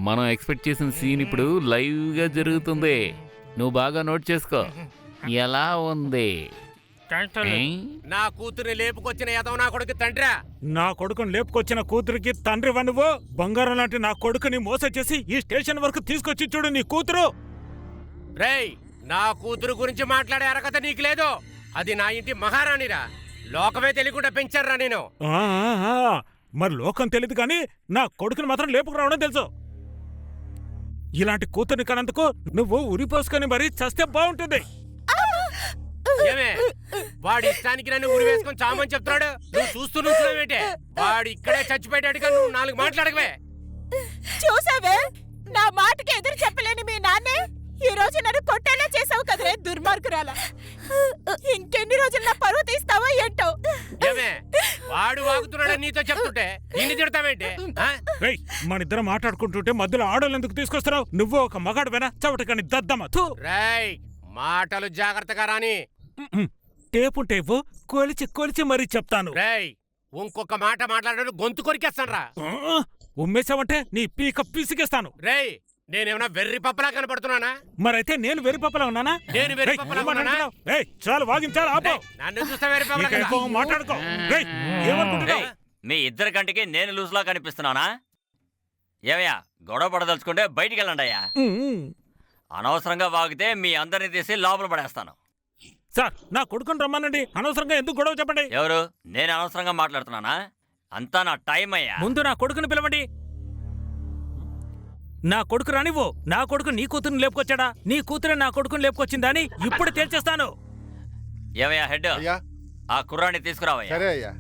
మనం ఎక్స్పెక్ట్ చేసిన సీన్ ఇప్పుడు లైవ్గా జరుగుతుంది. నువ్వు బాగా నోట్ చేసుకో. ఎలా ఉంది? నా కూతుర్ని లేపుకొచ్చిన యదవ నా కొడుకు తండ్రా. నా కొడుకుని లేపుకొచ్చిన కూతురికి తండ్రివా నువ్వు? బంగారం లాంటి నా కొడుకుని మోసం చేసి ఈ స్టేషన్ వరకు తీసుకొచ్చి చూడు నీ కూతురు. రేయ్, నా కూతురు గురించి మాట్లాడే అర్హత నీకు లేదు. అది నా ఇంటి మహారాణిరా. లోకమే తెలియకుండా పెంచారా నేను. మరి లోకం తెలియదు కానీ నా కొడుకుని మాత్రం లేపుకురావడం తెలుసు. ఇలాంటి కూతుర్ని కన్నందుకు నువ్వు ఉరిపోసుకొని మరీ చస్తే బాగుంటుంది. ఏమే, వాడి ఇష్టానికి నన్ను ఉరి వేసుకొని చామని చెప్తున్నాడు. నువ్వు చూస్తూ నుంచున్నావేంటే? వాడు ఇక్కడే చచ్చిపోయేటట్టుగా నువ్వు 4 మాట్లాడకవే. చూసావే, నా మాటకి ఎదురు చెప్పలేని మీ నాన్నే ఈ రోజు నన్ను కొట్టేలా చేసావు కదరే దుర్మార్గురాలా. ఇంకెన్ని రోజులు నా పరువు తీస్తావో ఏంటో. ఏమే, వాడు వాగుతున్నాడని నీతో చెప్తుంటే నిన్ను తిడతావేంటి? మనిద్దరం మాట్లాడుకుంటుంటే మధ్యలో ఆడోళ్ళు ఎందుకు తీసుకొస్తున్నావు? నువ్వు ఒక మగాడువేనా? చవటకని దద్దమ్మ. రేయ్, మాటలు జాగ్రత్తగా రాని. టేపు టేపు కొలిచి కొలిచి మరీ చెప్తాను. రేయ్, ఇంకొక మాట మాట్లాడాడు గొంతు కొరికేస్తాను రా. ఉమ్మేశావంటే నీ పీక పీసికేస్తాను. రేయ్, నేనేమన్నా వెర్రి పప్పలా కనపడుతున్నానా? మరైతే నేను వెర్రి పప్పలా ఉన్నానా? నేను వెర్రి పప్పలా ఉన్నానా? చాలు వాగించాలి, ఆపో. నన్ను చూస్తే వెర్రి పప్పలా మాట్లాడుకో. మీ ఇద్దరి కంటికి నేను లూజ్లా కనిపిస్తున్నానా? ఏమయ్యా, గొడవ పడదలుచుకుంటే బయటికి వెళ్ళండి అయ్యా. అనవసరంగా వాగితే మీ అందరినీ తీసి లోపల పడేస్తాను. సార్, నా కొడుకుని రమ్మానండి. అనవసరంగా ఎందుకు గొడవ చెప్పండి. ఎవరు? నేను అనవసరంగా మాట్లాడుతున్నానా? అంతా నా టైం అయ్యా. ముందు నా కొడుకుని పిలవండి. నా కొడుకు రానివ్వు. నా కొడుకు నీ కూతురుని లేపుకొచ్చాడా, నీ కూతురే నా కొడుకుని లేపుకొచ్చిందా అని ఇప్పుడు తేల్చేస్తాను. ఏమయ్యా హెడ్, ఆ కుర్రాన్ని తీసుకురావయ్యా. సరే అయ్యా.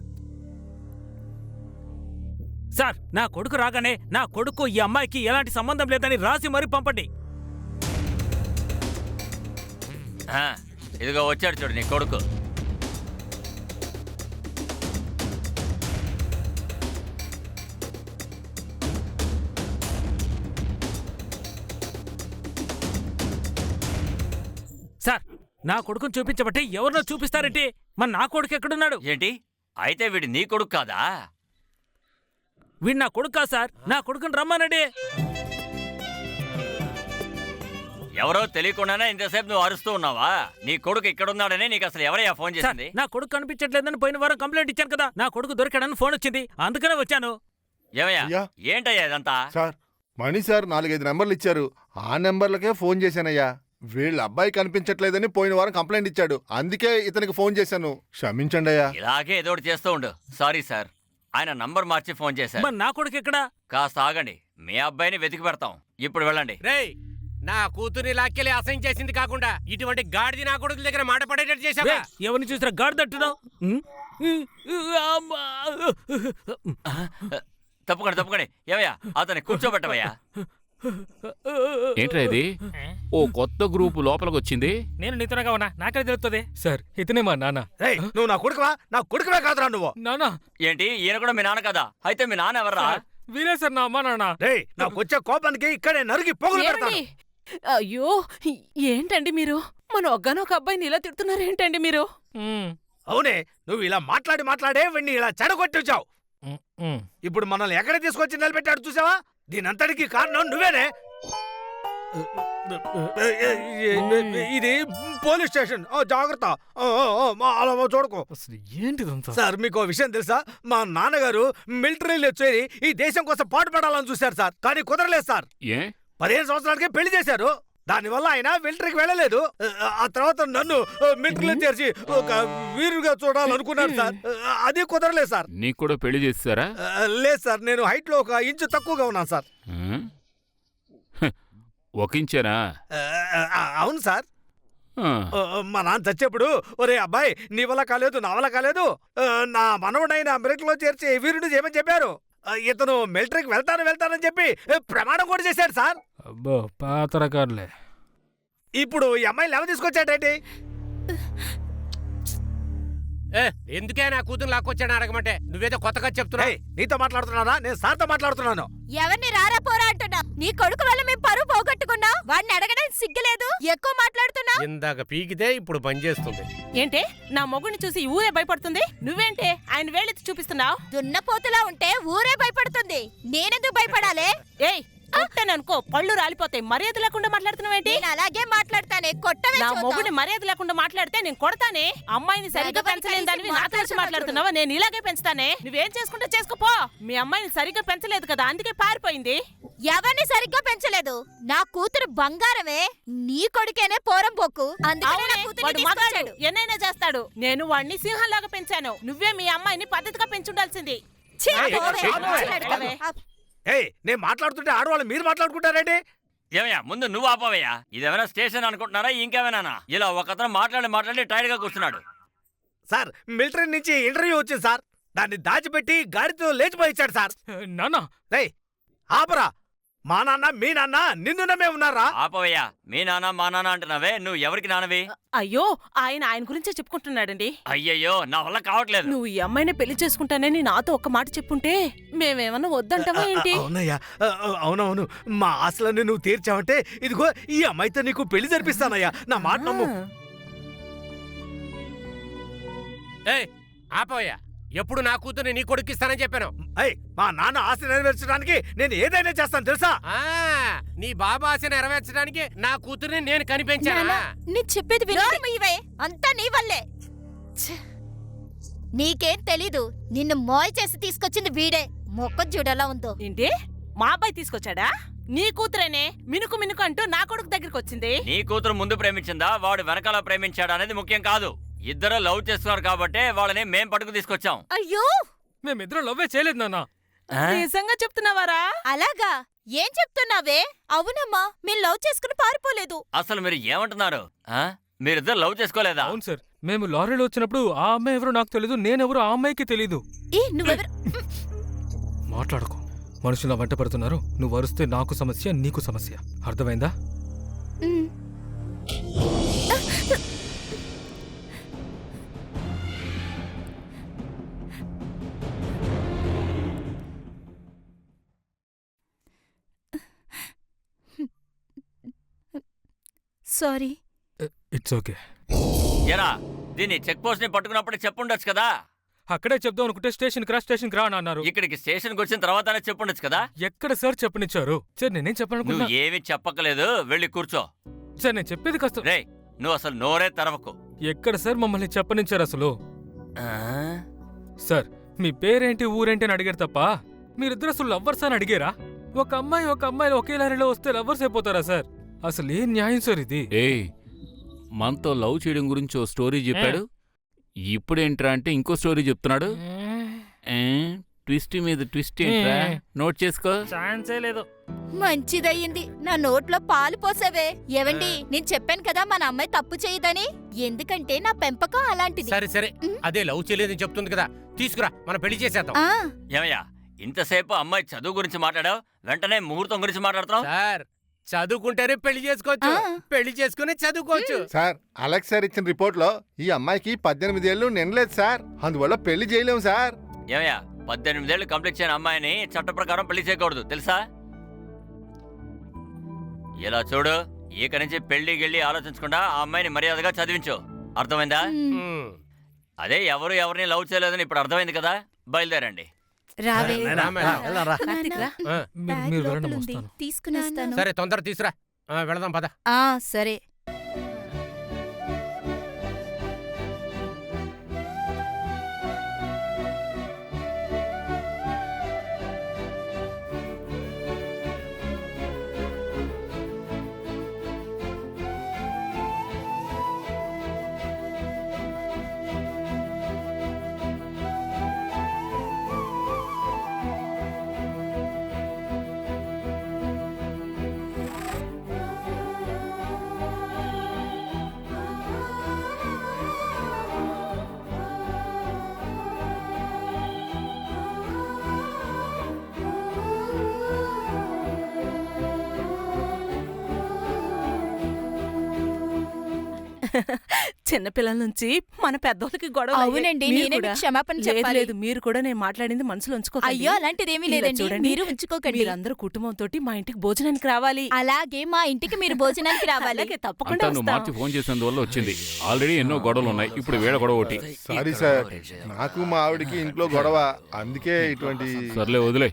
సార్, నా కొడుకు రాగానే నా కొడుకు ఈ అమ్మాయికి ఎలాంటి సంబంధం లేదని రాసి మరీ పంపండి. ఇదిగో వచ్చాడు చూడు నీ కొడుకు. సార్, నా కొడుకుని చూపించబట్టి ఎవరినో చూపిస్తారేంటి? మరి నా కొడుకు ఎక్కడున్నాడు? ఏంటి అయితే వీడి నీ కొడుకు కాదా? వీడు నా కొడుకు కాదు సార్. నా కొడుకుని రమ్మానండి. ఎవరో తెలియకుండానే ఇంతసేపు నువ్వు అరుస్తూ ఉన్నావా? నీ కొడుకు ఇక్కడున్నాడని నీకు అసలు ఎవరయ్యా ఫోన్ చేసింది? నా కొడుకు కనిపించట్లేదని పోయిన వారం కంప్లైంట్ ఇచ్చాను కదా. నా కొడుకు దొరికాడని ఫోన్ వచ్చింది, అందుకనే వచ్చాను. ఏమయ్యా, ఏంటయ్యా ఇదంతా? సార్, మణి సార్ 4-5 నెంబర్లు ఇచ్చారు. ఆ నెంబర్లకే ఫోన్ చేశానయ్యా. వీళ్ళ అబ్బాయి కనిపించట్లేదని పోయిన వారం కంప్లైంట్ ఇచ్చాడు. అందుకే ఇతనికి ఫోన్ చేశాను. క్షమించండి అయ్యా. ఇలాగే ఏదో ఒకటి చేస్తూ ఉండు. సారీ సార్, ఆయన నంబర్ మార్చి ఫోన్ చేశారు. మరి నా కొడుకు ఎక్కడా? కాస్త ఆగండి, మీ అబ్బాయిని వెతికి పెడతాం. ఇప్పుడు వెళ్ళండి. రేయ్, నా కూతుర్ని లాక్కెళ్ళి అసహ్యం చేసింది కాకుండా ఇటువంటి గాడిది నా కొడుకుల దగ్గర మాట పడేటట్టు చేశావా? ఎవరిని చూసినా గాడిదట్టున్నావు. తప్పకండి. ఏమయ్యా, అతన్ని కూర్చోబెట్టవయ్యా. ఏంట్రా ఇది? ఓ కొత్త గ్రూపు లోపలికి వచ్చింది. నేను నీతోనగా ఉన్నా, నాకే తెలుస్తుంది. సార్, ఇతనే మా నాన్న. నువ్వు నా కొడుకువా? నా కొడుకువే కాదురా నువ్వు. నాన్న ఏంటి, ఈయన కూడా మీ నాన్న కదా? అయితే మీ నాన్న ఎవర్రా? వీరే సార్ నా అమ్మా నాన్న. నాకు వచ్చే కోపానికి ఇక్కడే నరికి పోగులు పెడతాను. అయ్యో, ఏంటండి మీరు? మన ఒక్కనొక అబ్బాయిని ఇలా తిడుతున్నారేంటండి మీరు? అవునే, నువ్వు ఇలా మాట్లాడే వీడిని ఇలా చెడగొట్టొచ్చావు. ఇప్పుడు మనల్ని ఎక్కడ తీసుకొచ్చి నిలబెట్టాడు చూసావా? దీనంతటికి కారణం నువ్వేనే. ఇది పోలీస్ స్టేషన్. జాగ్రత్త, అలా చూడకు. ఏంటిదంతా? సార్, మీకు విషయం తెలుసా? మా నాన్నగారు మిలిటరీలో చేరి ఈ దేశం కోసం పాటుపడాలని చూశారు సార్, కానీ కుదరలేదు సార్. 15 సంవత్సరాలకే పెళ్లి చేశారు. దానివల్ల ఆయన మిలిటరీకి వెళ్ళలేదు. ఆ తర్వాత నన్ను మిలిటరీలో చేర్చి ఒక వీరుగా చూడాలనుకున్నారు సార్. అది కుదరలేదు సార్. నీకు కూడా పెళ్లి చేస్తారా? లేదు సార్, నేను హైట్ లో 1 ఇంచు తక్కువగా ఉన్నాను సార్. 1 ఇంచేనా? అవును సార్. మా నాన్న చచ్చేప్పుడు, ఒరే అబ్బాయి, నీ వల్ల కాలేదు, నా వల్ల కాలేదు, నా మనవడైన మిలిటరీలో చేర్చి వీరుడు చేయమని చెప్పారు. ఇతను మిలిటరీకి వెళ్తానని చెప్పి ప్రమాణం కూడా చేశాడు సార్. అబ్బో, పాత రకాలే. ఇప్పుడు ఈ అమ్మాయిని ఎవరు తీసుకొచ్చాడేంటి? ఎందుకే నా కూతురు లాక్కొచ్చాడు అడగమంటే నువ్వేదో కొత్తగా చెప్తున్నావు. నీతో మాట్లాడుతున్నానా? నేను సార్తో మాట్లాడుతున్నాను. ఎవరిని రారా పోరా అంటున్నా? నీ కొడుకు వల్ల మేము పరువు పోగొట్టుకున్నా వాడిని అడగడానికి సిగ్గులేదు ఎక్కువ మాట్లాడుతున్నా ఇందాక పీకితే ఇప్పుడు పనిచేస్తుంది. ఏంటే నా మొగుడిని చూసి ఈ ఊరే భయపడుతుంది నువ్వేంటే ఆయన వేలెత్తి చూపిస్తున్నావు దున్నపోతులా ఉంటే ఊరే భయపడుతుంది నేనెందుకు భయపడాలే ఏయ్ కొట్టాననుకో పళ్ళు రాలిపోతాయి మర్యాద లేకుండా మాట్లాడుతున్నావేంటి నేను అలాగే మాట్లాడతానే కొట్టవే నా చూద్దాం. మొగుడిని మర్యాద లేకుండా మాట్లాడితే నేను కొడతానే అమ్మాయిని సరిగ్గా పెంచలేని దానివి నాతో వచ్చి మాట్లాడుతున్నావా నేను ఇలాగే పెంచుతానే నువ్వేం చేసుకుంటే చేసుకోపో మీ అమ్మాయిని సరిగ్గా పెంచలేదు కదా అందుకే పారిపోయింది ఎవరిని సరిగ్గా పెంచలేదు నా కూతురు బంగారమే నీ కొడుకేనే పోరం పోకు అందుకనే నా అవునే, కూతుర్ని వాడు మగాడు తీసుకొచ్చాడు. ఎన్నైనా చేస్తాడు నేను వాడిని సింహంలాగా పెంచాను నువ్వే మీ అమ్మాయిని పద్ధతిగా పెంచుండాల్సింది ఛీ, ఏయ్, పోవే, ఏయ్, మాట్లాడతావే. ఏయ్ నేను మాట్లాడుతుంటే ఆడవాళ్ళు మీరు మాట్లాడుకుంటారేంటి? ఏమయ్యా ముందు నువ్వు ఆపవయ్యా. ఇదేమైనా స్టేషన్ అనుకుంటున్నారా ఇంకేమైనా? ఇలా ఒకతను మాట్లాడి టైర్డ్ గా కూర్చున్నాడు. సార్ మిలిటరీ నుంచి ఇంటర్వ్యూ వచ్చింది సార్. దాన్ని దాచిపెట్టి గాడితో లేచిపోయి ఇచ్చాడు సార్. నాన్న రేయ్ ఆపరా. మా నాన్న మీ నాన్న నిన్ను నమ్మే ఉన్నారా? ఆపవయ్యా. మీ నాన్న మా నాన్న అంటున్నావే, నువ్వు ఎవరికి నాన్నవి? అయ్యో ఆయన గురించే చెప్పుకుంటున్నాడండి అయ్యయ్యో నా వల్ల కావట్లేదు. నువ్వు ఈ అమ్మాయిని పెళ్లి చేసుకుంటానని నాతో ఒక్క మాట చెప్పుంటే మేమేమన్నా వద్దంటావా ఏంటి అవునయ్యా, అవునవును. మా ఆశలన్నీ నువ్వు తీర్చావంటే ఇదిగో ఈ అమ్మాయితో నీకు పెళ్లి జరిపిస్తానయ్యా. నా మాట నమ్ము. ఏయ్ ఆపోయా, ఎప్పుడు నా కూతుర్ని నీ కొడుకిస్తానని చెప్పాను. ఏయ్ మా నాన్న ఆశ నెరవేర్చడానికి నేను ఏదైనా చేస్తాను తెలుసా? ఆ నీ బాబా ఆశ నెరవేర్చడానికి నా కూతుర్ని నేను కనిపించానా? నీ చెప్పేది వినోరమయ్యవే అంతా నీ వల్లే ఛ! నీకేం తెలీదు నిన్ను మోయ్ చేసి తీసుకొచ్చింది వీడే మొక్క చూడలా ఉందో ఏంటి మా అబ్బాయి తీసుకొచ్చాడా నీ కూతురేనే మినుకు మినుకు అంటూ నా కొడుకు దగ్గరికి వచ్చింది నీ కూతురు ముందు ప్రేమించిందా వాడు వెనకాల ప్రేమించాడా అనేది ముఖ్యం కాదు. ఇద్దరు లవ్ చేస్తున్నారు కాబట్టి వాళ్ళని మేం పట్టుకు తీసుకొచ్చాం. అయ్యో మేమిద్దరం లవ్వే చేయలేదు నాన్న. నిజంగా చెప్తున్నావారా అలాగా ఏం చెప్తున్నావే అవునమ్మా మేము లవ్ చేసుకుని పారిపోలేదు అసలు మీరు ఏమంటున్నారు? మీరిద్దరు లవ్ చేసుకోలేదా? అవును సార్, మేము లారీలో వచ్చినప్పుడు ఆ అమ్మాయి ఎవరో నాకు తెలీదు, నేనెవరో ఆ అమ్మాయికి తెలీదు. ఏ నువ్వెవరు మాట్లాడుకో, మనుషుల వెంట పడుతున్నారు. నువ్వు అరుస్తే నాకు సమస్య, నీకు సమస్య. అర్థమైందా? ఉమ్. Sorry it's okay. ఎరా దీన్ని చెక్ పోస్ట్ ని పట్టుకున్నప్పుడే చెప్పుండొచ్చు కదా. అక్కడే చెప్దాం అనుకుంటే స్టేషన్కి రా అని అన్నారు. ఇక్కడికి స్టేషన్ కి వచ్చిన తర్వాతనే చెప్పుండొచ్చు కదా. ఎక్కడ సార్ చెప్పనిచ్చారు? సార్ నేనేం చెప్పాలనుకున్నా? నువ్వు ఏమి చెప్పకలేదు, వెళ్ళి కూర్చో. సార్ నేను చెప్పేది కాస్త. రేయ్ నువ్వు అసలు నోరే తెరవకు. ఎక్కడ సార్ మమ్మల్ని చెప్పనిచ్చారు అసలు? ఆ? సార్ మీ పేరేంటి ఊరేంటి అని అడిగారు తప్ప మీరిద్దరు అసలు లవ్వర్స్ అని అడిగారా? ఒక అమ్మాయి ఒకే లారీలో వస్తే లవ్వర్స్ అయిపోతారా సార్? అసలు ఏం న్యాయం సార్ ఇది? ఏయ్ మనతో లవ్ చేయడం గురించి ఓ స్టోరీ చెప్పాడు, ఇప్పుడేంట్రా అంటే ఇంకో స్టోరీ చెప్తున్నాడు. ట్విస్ట్ మీద ట్విస్ట్ ఏంట్రా? నోట్ చేసుకో. ఛాన్సే లేదు. మంచిదయ్యింది నా నోట్లో పాలు పోసావే. ఏవండి నేను చెప్పాను కదా మన అమ్మాయి తప్పు చేయదని. ఎందుకంటే నా పెంపకం అలాంటిది. సరే సరే, అదే లవ్ చేయలేదని చెప్తుంది కదా, తీసుకురా మనం పెళ్లి చేసేద్దాం. ఆ ఏమయ్యా ఇంతసేపు అమ్మాయి చదువు గురించి మాట్లాడావు, వెంటనే ముహూర్తం గురించి మాట్లాడుతున్నావు. సార్ చదువుకుంటేనే పెళ్లి చేసుకోవచ్చు, ఆ. పెళ్లి చేసుకుని చదువుకోవచ్చు. సార్ అలెక్స్ సార్ ఇచ్చిన రిపోర్ట్లో ఈ అమ్మాయికి 18 ఏళ్ళు నిండలేదు సార్, అందువల్ల పెళ్లి చేయలేము సార్. ఏమయ్యా 18 ఏళ్ళు కంప్లీట్ చేయని అమ్మాయిని చట్ట ప్రకారం పెళ్లి చేయకూడదు తెలుసా? ఇలా చూడు, ఇక నుంచి పెళ్లి గిళ్ళి ఆలోచించకుండా ఆ అమ్మాయిని మర్యాదగా చదివించు. అర్థమైందా? ఉమ్. అదే ఎవరిని లవ్ చేయలేదని ఇప్పుడు అర్థమైంది కదా. బయలుదేరండి. రావే వెళ్దాంరా. కార్తీక్ రా. ఆ, మీరు వెళ్ళండి, వస్తాను. తీసుకుని వస్తాను. సరే తొందర తీసురా, వెళదాం పద. సరే చిన్నపిల్లల నుంచి మన పెద్దోళ్ళకి గొడవ అవునండి, నేనే మీకు క్షమాపణ చెప్పాలి. లేదు మీరు కూడా నేను మాట్లాడింది మనసులో ఉంచుకోకండి. అయ్యో అలాంటిదేమీ ఇలా లేదండి, చూడండి, మీరు ఉంచుకోకండి. మీరందరూ కుటుంబంతో మా ఇంటికి భోజనానికి రావాలి. అలాగే మా ఇంటికి మీరు భోజనానికి రావాలి. అలాగే తప్పకుండా అంతా నువ్వు వస్తాం. మార్చి ఫోన్ చేసినందువల్ల వచ్చింది. ఆల్రెడీ ఎన్నో గొడవలు ఉన్నాయి, ఇప్పుడు వీళ్ళ గొడవ ఒకటి. సారీ సార్, నాకు మా ఆవిడకి ఇంట్లో గొడవ, అందుకే ఇటువంటి. సర్లే వదిలే.